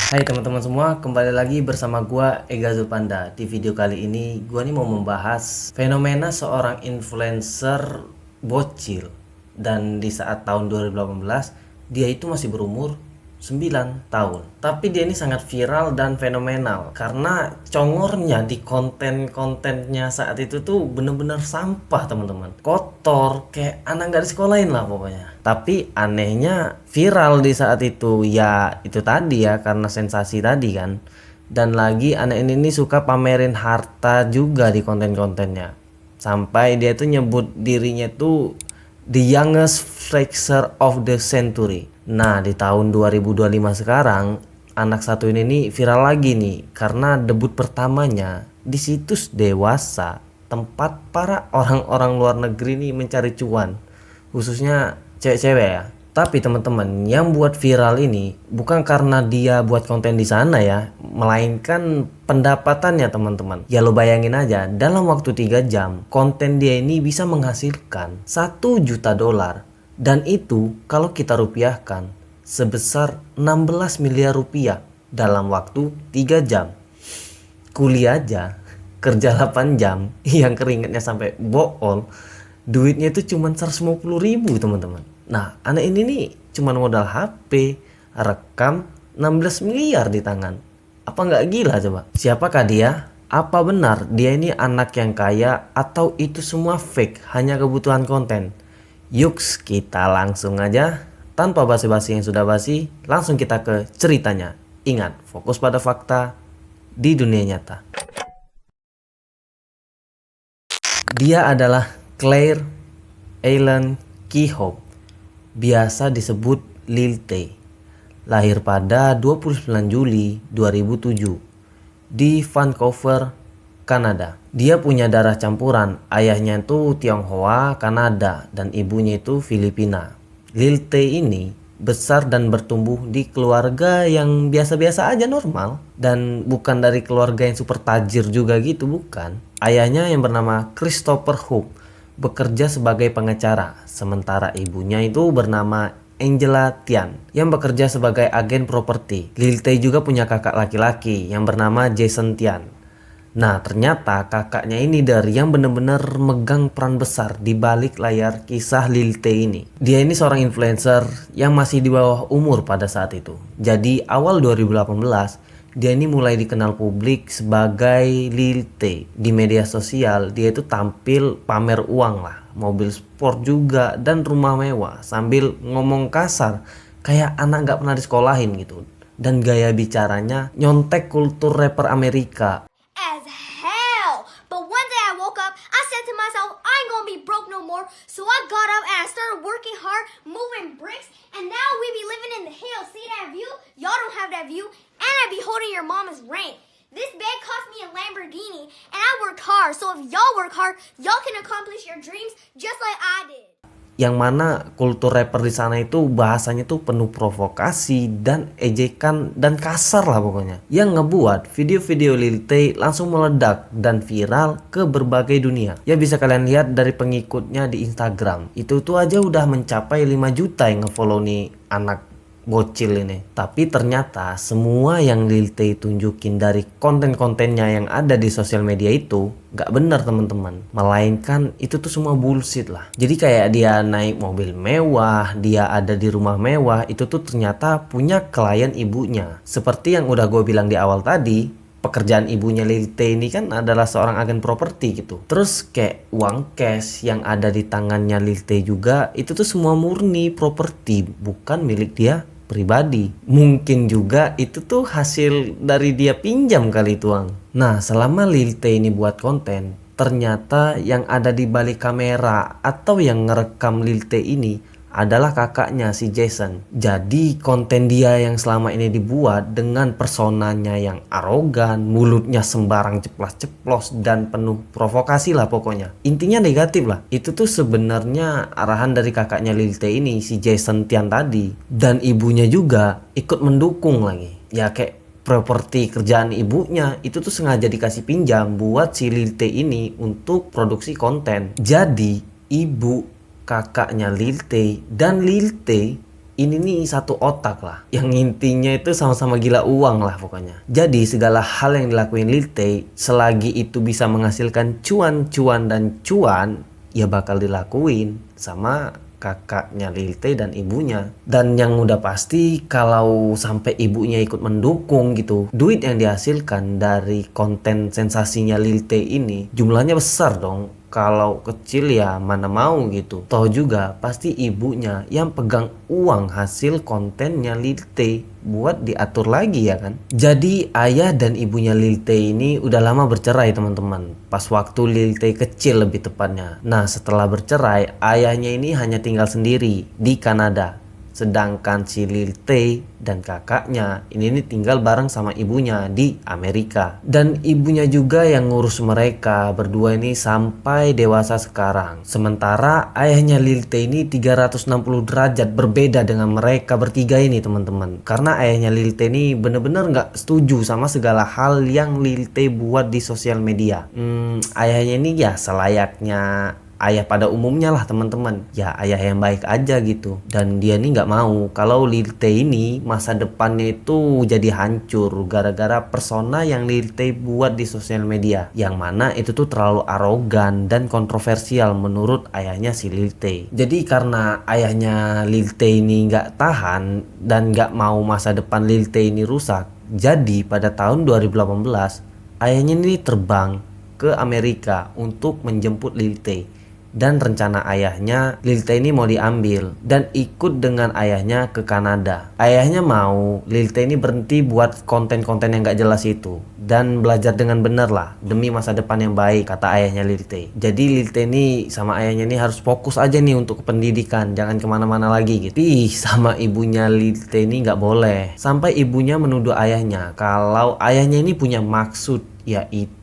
Hai teman-teman semua, kembali lagi bersama gua Ega Zulpanda. Di video kali ini gua nih mau membahas fenomena seorang influencer bocil. Dan di saat tahun 2018 dia itu masih berumur 9 tahun. Tapi dia ini sangat viral dan fenomenal karena congornya di konten-kontennya saat itu tuh bener-bener sampah teman-teman. Kotor kayak anak nggak disekolahin lah pokoknya. Tapi anehnya viral di saat itu ya itu tadi ya karena sensasi tadi kan. Dan lagi anak ini suka pamerin harta juga di konten-kontennya. Sampai dia tuh nyebut dirinya tuh the youngest flexer of the century. Nah, di tahun 2025 sekarang, anak satu ini nih viral lagi nih karena debut pertamanya di situs dewasa, tempat para orang-orang luar negeri nih mencari cuan, khususnya cewek-cewek ya. Tapi teman-teman, yang buat viral ini bukan karena dia buat konten di sana ya, melainkan pendapatannya teman-teman. Ya lo bayangin aja, dalam waktu 3 jam, konten dia ini bisa menghasilkan 1 juta dolar. Dan itu kalau kita rupiahkan sebesar 16 miliar rupiah dalam waktu 3 jam. Kuliah aja, kerja 8 jam, yang keringetnya sampai bool, duitnya itu cuma 150 ribu teman-teman. Nah, anak ini nih cuma modal HP, rekam 16 miliar di tangan. Apa nggak gila coba? Siapakah dia? Apa benar dia ini anak yang kaya atau itu semua fake, hanya kebutuhan konten? Yuks, kita langsung aja. Tanpa basa-basi yang sudah basi, langsung kita ke ceritanya. Ingat, fokus pada fakta di dunia nyata. Dia adalah Claire Ellen Kehoe, biasa disebut Lil Tay. Lahir pada 29 Juli 2007 di Vancouver, Kanada. Dia punya darah campuran, ayahnya itu Tionghoa, Kanada, dan ibunya itu Filipina. Lil Tay ini besar dan bertumbuh di keluarga yang biasa-biasa aja normal, dan bukan dari keluarga yang super tajir juga gitu, bukan. Ayahnya yang bernama Christopher Hook bekerja sebagai pengacara, sementara ibunya itu bernama Angela Tian yang bekerja sebagai agen properti. Lil Tay juga punya kakak laki-laki yang bernama Jason Tian. Nah, ternyata kakaknya ini dari yang bener-bener megang peran besar di balik layar kisah Lil Tay ini. Dia ini seorang influencer yang masih di bawah umur pada saat itu. Jadi awal 2018 dia ini mulai dikenal publik sebagai Lil Tay. Di media sosial dia itu tampil pamer uang lah, mobil sport juga, dan rumah mewah sambil ngomong kasar kayak anak gak pernah disekolahin gitu. Dan gaya bicaranya nyontek kultur rapper Amerika. As hell. But one day I woke up, I said to myself, I ain't gonna be broke no more. So I got up and I started working hard, moving bricks, and now we be living in the hills. See that view? Y'all don't have that view. And I be holding your mama's rank. This bag cost me a Lamborghini, and I worked hard. So if y'all work hard, y'all can accomplish your dreams just like I did. Yang mana kultur rapper di sana itu bahasanya tuh penuh provokasi dan ejekan dan kasar lah pokoknya. Yang ngebuat video-video Lil Tay langsung meledak dan viral ke berbagai dunia. Ya bisa kalian lihat dari pengikutnya di Instagram. Itu tuh aja udah mencapai 5 juta yang ngefollow nih anak bocil ini. Tapi ternyata semua yang Lil Tay tunjukin dari konten-kontennya yang ada di sosial media itu gak benar teman-teman, melainkan itu tuh semua bullshit lah. Jadi kayak dia naik mobil mewah, dia ada di rumah mewah, itu tuh ternyata punya klien ibunya. Seperti yang udah gue bilang di awal tadi, pekerjaan ibunya Lil Tay ini kan adalah seorang agen properti gitu. Terus kayak uang cash yang ada di tangannya Lil Tay juga itu tuh semua murni properti, bukan milik dia pribadi. Mungkin juga itu tuh hasil dari dia pinjam kali itu uang. Nah, selama Lil Tay ini buat konten, ternyata yang ada di balik kamera atau yang ngerekam Lil Tay ini adalah kakaknya si Jason. Jadi konten dia yang selama ini dibuat dengan personanya yang arogan, mulutnya sembarang ceplas-ceplos dan penuh provokasi lah pokoknya. Intinya negatif lah. Itu tuh sebenarnya arahan dari kakaknya Lil Tay ini, si Jason Tian tadi. Dan ibunya juga ikut mendukung lagi. Ya kayak properti kerjaan ibunya itu tuh sengaja dikasih pinjam buat si Lil Tay ini untuk produksi konten. Jadi ibu, kakaknya Lil Tay dan Lil Tay ini nih satu otak lah. Yang intinya itu sama-sama gila uang lah pokoknya. Jadi segala hal yang dilakuin Lil Tay, selagi itu bisa menghasilkan cuan dan cuan, ya bakal dilakuin sama kakaknya Lil Tay dan ibunya. Dan yang udah pasti kalau sampai ibunya ikut mendukung gitu, duit yang dihasilkan dari konten sensasinya Lil Tay ini jumlahnya besar dong. Kalau kecil ya mana mau gitu. Toh juga pasti ibunya yang pegang uang hasil kontennya Lil Tay buat diatur lagi ya kan. Jadi ayah dan ibunya Lil Tay ini udah lama bercerai teman-teman. Pas waktu Lil Tay kecil lebih tepatnya. Nah setelah bercerai, ayahnya ini hanya tinggal sendiri di Kanada. Sedangkan si Lil Tay dan kakaknya ini tinggal bareng sama ibunya di Amerika. Dan ibunya juga yang ngurus mereka berdua ini sampai dewasa sekarang. Sementara ayahnya Lil Tay ini 360 derajat berbeda dengan mereka bertiga ini teman-teman. Karena ayahnya Lil Tay ini bener-bener gak setuju sama segala hal yang Lil Tay buat di sosial media. Ayahnya ini ya selayaknya ayah pada umumnya lah teman-teman, ya ayah yang baik aja gitu. Dan dia nih nggak mau kalau Lil Tay ini masa depannya itu jadi hancur gara-gara persona yang Lil Tay buat di sosial media, yang mana itu tuh terlalu arogan dan kontroversial menurut ayahnya si Lil Tay. Jadi karena ayahnya Lil Tay ini nggak tahan dan nggak mau masa depan Lil Tay ini rusak, jadi pada tahun 2018 ayahnya ini terbang ke Amerika untuk menjemput Lil Tay. Dan rencana ayahnya Lil Tay ini mau diambil dan ikut dengan ayahnya ke Kanada. Ayahnya mau Lil Tay ini berhenti buat konten-konten yang gak jelas itu dan belajar dengan benar lah demi masa depan yang baik, kata ayahnya Lil Tay. Jadi Lil Tay ini sama ayahnya ini harus fokus aja nih untuk pendidikan, jangan kemana-mana lagi gitu. Sama ibunya Lil Tay ini gak boleh. Sampai ibunya menuduh ayahnya kalau ayahnya ini punya maksud, yaitu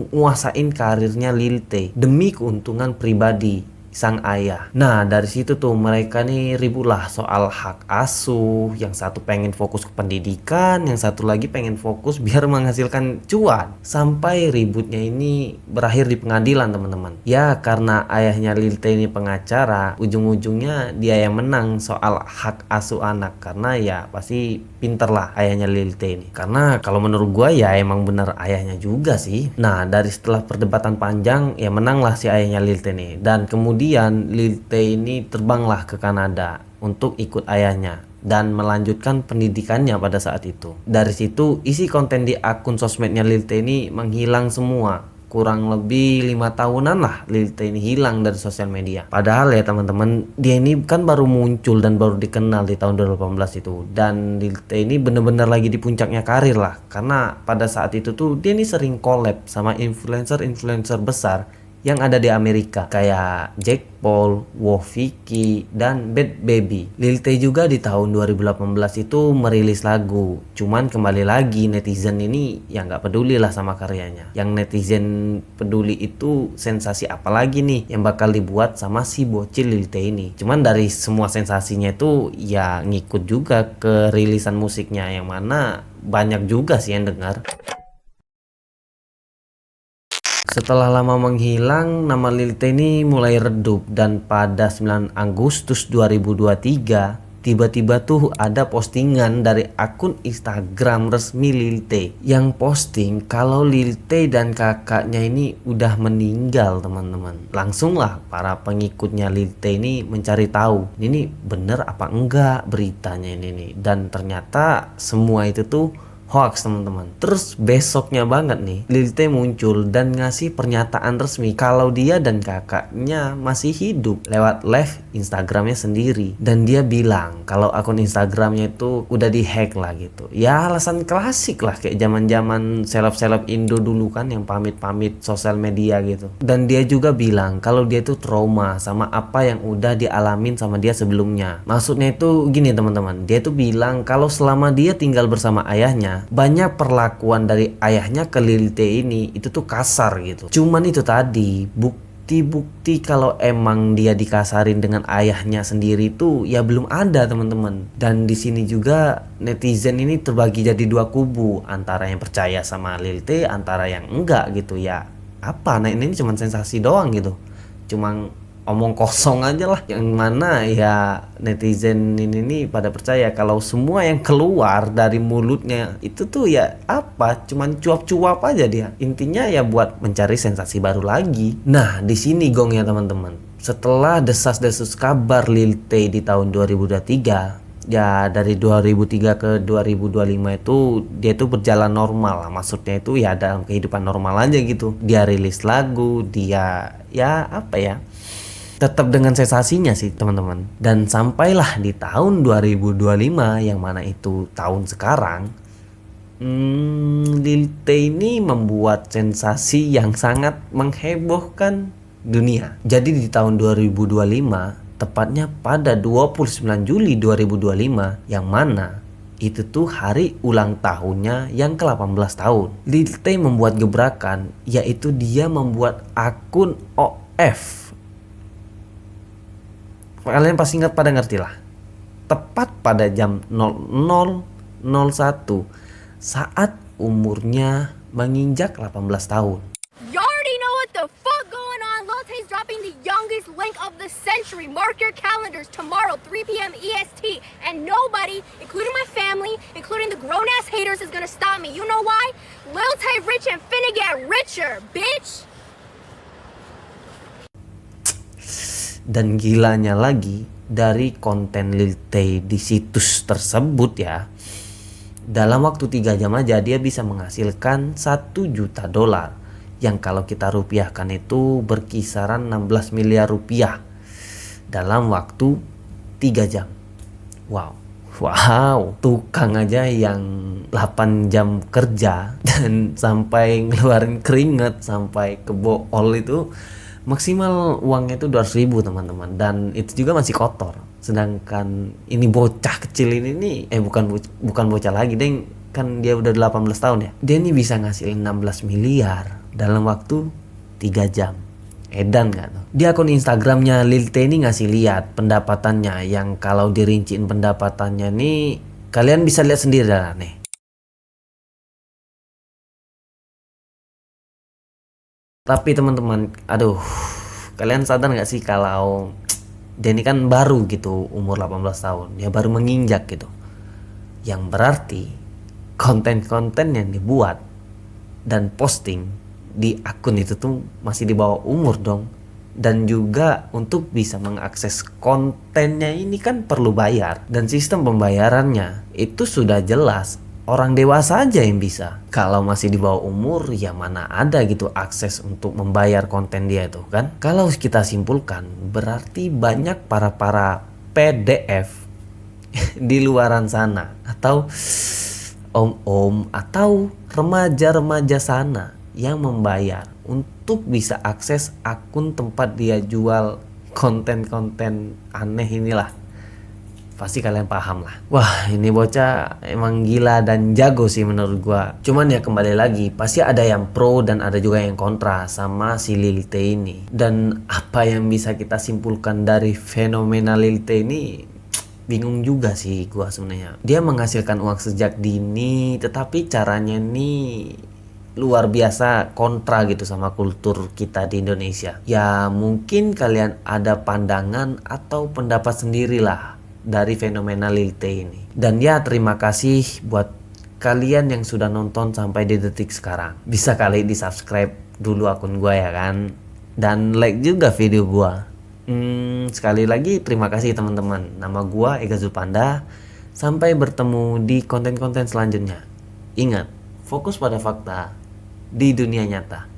nguasain karirnya Lil Tay demi keuntungan pribadi sang ayah. Nah dari situ tuh mereka nih ribut lah soal hak asuh. Yang satu pengen fokus ke pendidikan, yang satu lagi pengen fokus biar menghasilkan cuan. Sampai ributnya ini berakhir di pengadilan teman-teman. Ya karena ayahnya Lil Tay ini pengacara, ujung-ujungnya dia yang menang soal hak asuh anak. Karena ya pasti pinter lah ayahnya Lil Tay ini. Karena kalau menurut gua ya emang bener ayahnya juga sih. Nah dari setelah perdebatan panjang ya menanglah si ayahnya Lil Tay ini. Dan kemudian Lil Tay ini terbanglah ke Kanada untuk ikut ayahnya dan melanjutkan pendidikannya pada saat itu. Dari situ isi konten di akun sosmednya Lil Tay ini menghilang semua. Kurang lebih 5 tahunan lah Lil Tay ini hilang dari sosial media. Padahal ya teman-teman, dia ini kan baru muncul dan baru dikenal di tahun 2018 itu. Dan Lil Tay ini bener-bener lagi di puncaknya karir lah. Karena pada saat itu tuh dia ini sering collab sama influencer-influencer besar yang ada di Amerika kayak Jake Paul, Wofiki, dan Bad Baby. Lil Tay juga di tahun 2018 itu merilis lagu. Cuman kembali lagi netizen ini yang gak peduli lah sama karyanya. Yang netizen peduli itu sensasi apa lagi nih yang bakal dibuat sama si bocil Lil Tay ini. Cuman dari semua sensasinya itu ya ngikut juga ke rilisan musiknya, yang mana banyak juga sih yang dengar. Setelah lama menghilang, nama Lil Tay ini mulai redup dan pada 9 Agustus 2023 tiba-tiba tuh ada postingan dari akun Instagram resmi Lil Tay yang posting kalau Lil Tay dan kakaknya ini udah meninggal teman-teman. Langsung lah para pengikutnya Lil Tay ini mencari tahu ini bener apa enggak beritanya ini nih. Dan ternyata semua itu tuh hoax teman-teman. Terus besoknya banget nih Lil Tay muncul dan ngasih pernyataan resmi kalau dia dan kakaknya masih hidup lewat live Instagramnya sendiri. Dan dia bilang kalau akun Instagramnya itu udah dihack lah gitu. Ya alasan klasik lah kayak zaman-zaman seleb-seleb Indo dulu kan yang pamit-pamit sosial media gitu. Dan dia juga bilang kalau dia tuh trauma sama apa yang udah dialamin sama dia sebelumnya. Maksudnya itu gini teman-teman, dia tuh bilang kalau selama dia tinggal bersama ayahnya, banyak perlakuan dari ayahnya ke Lil Tay ini itu tuh kasar gitu. Cuman itu tadi bukti kalau emang dia dikasarin dengan ayahnya sendiri tuh ya belum ada teman-teman. Dan di sini juga netizen ini terbagi jadi dua kubu, antara yang percaya sama Lil Tay, antara yang enggak gitu ya. Apa? Nah ini cuma sensasi doang gitu. Cuma omong kosong aja lah, yang mana ya netizen ini nih pada percaya kalau semua yang keluar dari mulutnya itu tuh ya apa, cuman cuap-cuap aja dia, intinya ya buat mencari sensasi baru lagi. Nah di sini gong ya teman-teman, setelah desas-desus kabar Lil Tay di tahun 2023, ya dari 2003 ke 2025 itu dia tuh berjalan normal lah, maksudnya itu ya dalam kehidupan normal aja gitu. Dia rilis lagu, dia ya apa ya, tetap dengan sensasinya sih teman-teman. Dan sampailah di tahun 2025 yang mana itu tahun sekarang, Lil Tay ini membuat sensasi yang sangat menghebohkan dunia. Jadi di tahun 2025, tepatnya pada 29 Juli 2025, yang mana itu tuh hari ulang tahunnya yang ke-18 tahun. Lil Tay membuat gebrakan, yaitu dia membuat akun OF. Kalian pasti pada ngerti lah. Tepat pada jam 00.01 saat umurnya menginjak 18 tahun. You already know what the fuck going on. Lil Tay's dropping the youngest link of the century. Mark your calendars tomorrow, 3 p.m. EST. And nobody, including my family, including the grown-ass haters, is gonna stop me. You know why? Lil Tay rich and finna get richer, bitch! Dan gilanya lagi, dari konten Lil Tay di situs tersebut ya, dalam waktu 3 jam aja dia bisa menghasilkan 1 juta dolar, yang kalau kita rupiahkan itu berkisaran 16 miliar rupiah dalam waktu 3 jam. Wow, tukang aja yang 8 jam kerja dan sampai ngeluarin keringet sampai ke bool itu maksimal uangnya itu 200.000 teman-teman, dan itu juga masih kotor. Sedangkan ini bocah kecil ini nih, bukan bocah lagi, deng, kan dia udah 18 tahun ya. Dia nih bisa ngasilin 16 miliar dalam waktu 3 jam. Edan gak tuh? Di akun Instagramnya Lil Tay ini ngasih lihat pendapatannya, yang kalau dirinciin pendapatannya nih kalian bisa lihat sendiri dah nih. Tapi teman-teman, aduh, kalian sadar gak sih kalau dia ini kan baru gitu umur 18 tahun, ya baru menginjak gitu. Yang berarti konten-konten yang dibuat dan posting di akun itu tuh masih di bawah umur dong. Dan juga untuk bisa mengakses kontennya ini kan perlu bayar, dan sistem pembayarannya itu sudah jelas orang dewasa aja yang bisa. Kalau masih di bawah umur ya mana ada gitu akses untuk membayar konten dia itu kan. Kalau kita simpulkan, berarti banyak para PDF di luaran sana, atau om-om atau remaja-remaja sana yang membayar untuk bisa akses akun tempat dia jual konten-konten aneh inilah. Pasti kalian paham lah. Wah, ini bocah emang gila dan jago sih menurut gua. Cuman ya kembali lagi, pasti ada yang pro dan ada juga yang kontra sama si Lil Tay ini. Dan apa yang bisa kita simpulkan dari fenomena Lil Tay ini, bingung juga sih gua sebenarnya. Dia menghasilkan uang sejak dini, tetapi caranya nih luar biasa kontra gitu sama kultur kita di Indonesia. Ya mungkin kalian ada pandangan atau pendapat sendirilah dari fenomena Lil Tay ini. Dan ya terima kasih buat kalian yang sudah nonton sampai di detik sekarang. Bisa kali di subscribe dulu akun gua ya kan, dan like juga video gua. Sekali lagi terima kasih teman-teman. Nama gua Ega Zulpanda. Sampai bertemu di konten-konten selanjutnya. Ingat, fokus pada fakta di dunia nyata.